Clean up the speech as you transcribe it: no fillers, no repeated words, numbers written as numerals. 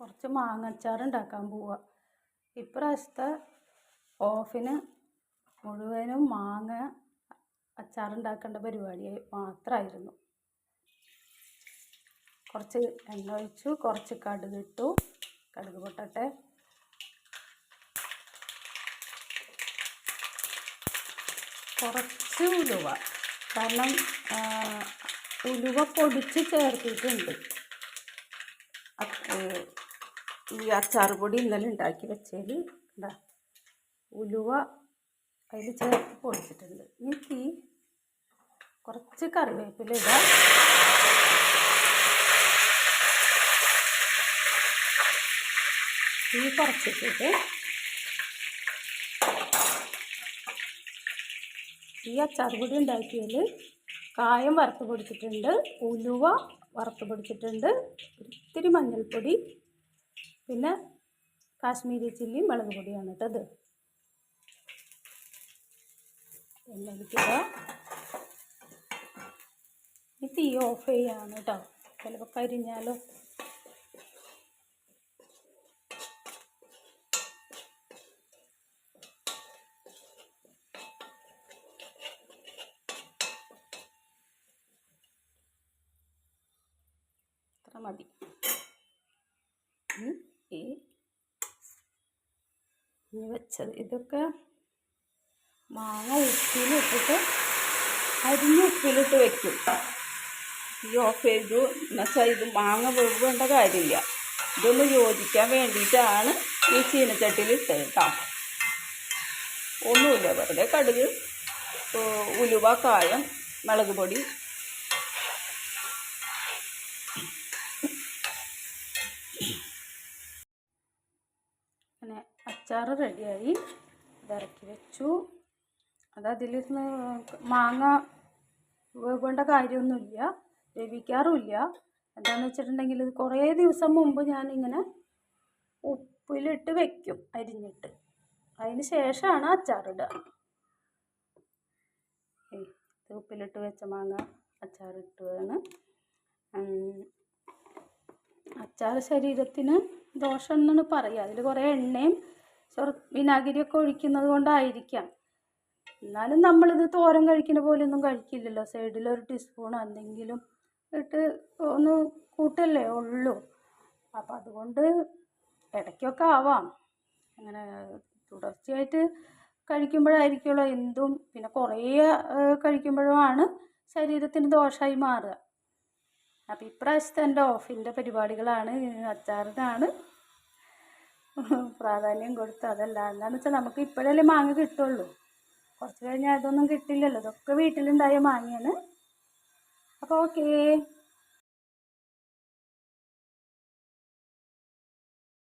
കുറച്ച് മാങ്ങ അച്ചാർ ഉണ്ടാക്കാൻ പോവുക. ഇപ്രാവശ്യത്തെ ഓഫിന് മുഴുവനും മാങ്ങ അച്ചാറുണ്ടാക്കേണ്ട പരിപാടി മാത്രമായിരുന്നു. കുറച്ച് എണ്ണ ഒഴിച്ചു, കുറച്ച് കടുക് ഇട്ടു. കടുക് പൊട്ടട്ടെ. കുറച്ച് ഉലുവ, കാരണം ഉലുവ പൊടിച്ച് ചേർത്തിട്ടുണ്ട്. ഈ അച്ചാർ പൊടി ഇന്നലെ ഉണ്ടാക്കി വെച്ചതിൽ എന്താ ഉലുവ അതിൽ ചേർത്ത് പൊടിച്ചിട്ടുണ്ട്. ഇനി കുറച്ച് കറിവേപ്പില ഇടാം. കുറച്ചിട്ടിട്ട് ഈ അച്ചാർ പൊടി ഉണ്ടാക്കിയതിൽ കായം വറുത്ത് പൊടിച്ചിട്ടുണ്ട്, ഉലുവ വറുത്ത് പൊടിച്ചിട്ടുണ്ട്, ഇത്തിരി മഞ്ഞൾപ്പൊടി, പിന്നെ കാശ്മീരി ചില്ലി മുളക് പൊടിയാണ് കേട്ടത്. എണ്ണയിലേക്കിടുക. ഈ തീ ഓഫ് ചെയ്യാണ് കേട്ടോ, ചിലപ്പോൾ കരിഞ്ഞാലോ. അത്ര മതി. ഇനി വെച്ചത് ഇതൊക്കെ മാങ്ങ ഉപ്പിലിട്ടിട്ട് അരിഞ്ഞ് ഉപ്പിലിട്ട് വെക്കും. ഈ ഓഫ് ചെയ്തു എന്നുവെച്ചാൽ ഇത് മാങ്ങ വേണ്ട കാര്യമില്ല. ഇതൊന്ന് യോജിക്കാൻ വേണ്ടിയിട്ടാണ് ഈ ചീനച്ചട്ടിയിൽ ഇട്ടത് കേട്ടോ. ഒന്നുമില്ല, വെറുതെ കടുക്, ഉലുവ, കായം, മുളക് പൊടി. അങ്ങനെ അച്ചാർ റെഡിയായി. ഇറക്കി വെച്ചു. അതിലിരുന്ന് മാങ്ങ വേണ്ട കാര്യമൊന്നുമില്ല, വേവിക്കാറുമില്ല. എന്താണെന്ന് വെച്ചിട്ടുണ്ടെങ്കിൽ ഇത് കുറേ ദിവസം മുമ്പ് ഞാനിങ്ങനെ ഉപ്പിലിട്ട് വെക്കും അരിഞ്ഞിട്ട്. അതിന് ശേഷമാണ് അച്ചാറിടുക. ഉപ്പിലിട്ട് വെച്ച മാങ്ങ അച്ചാറിട്ടുകയാണ്. അച്ചാർ ശരീരത്തിന് ദോഷമെന്നാണ് പറയുക. അതിൽ കുറേ എണ്ണയും വിനാഗിരിയൊക്കെ ഒഴിക്കുന്നത് കൊണ്ടായിരിക്കാം. എന്നാലും നമ്മളിത് തോരൻ കഴിക്കുന്ന പോലെയൊന്നും കഴിക്കില്ലല്ലോ. സൈഡിലൊരു ടീസ്പൂൺ എന്തെങ്കിലും ഇട്ട് ഒന്ന് കൂട്ടല്ലേ ഉള്ളൂ. അപ്പം അതുകൊണ്ട് ഇടയ്ക്കൊക്കെ ആവാം. അങ്ങനെ തുടർച്ചയായിട്ട് കഴിക്കുമ്പോഴായിരിക്കുമല്ലോ എന്തും. പിന്നെ കുറേ കഴിക്കുമ്പോഴുമാണ് ശരീരത്തിന് ദോഷമായി മാറുക. അപ്പം ഇപ്രാവശ്യത്തെ എൻ്റെ ഓഫിൻ്റെ പരിപാടികളാണ്. അച്ചാറിനാണ് പ്രാധാന്യം കൊടുത്ത്. അതല്ല, എന്താണെന്ന് വെച്ചാൽ നമുക്ക് ഇപ്പോഴല്ലേ മാങ്ങ കിട്ടുള്ളൂ. കുറച്ച് കഴിഞ്ഞാൽ അതൊന്നും കിട്ടില്ലല്ലോ. ഇതൊക്കെ വീട്ടിലുണ്ടായ മാങ്ങയാണ്. അപ്പോൾ ഓക്കേ.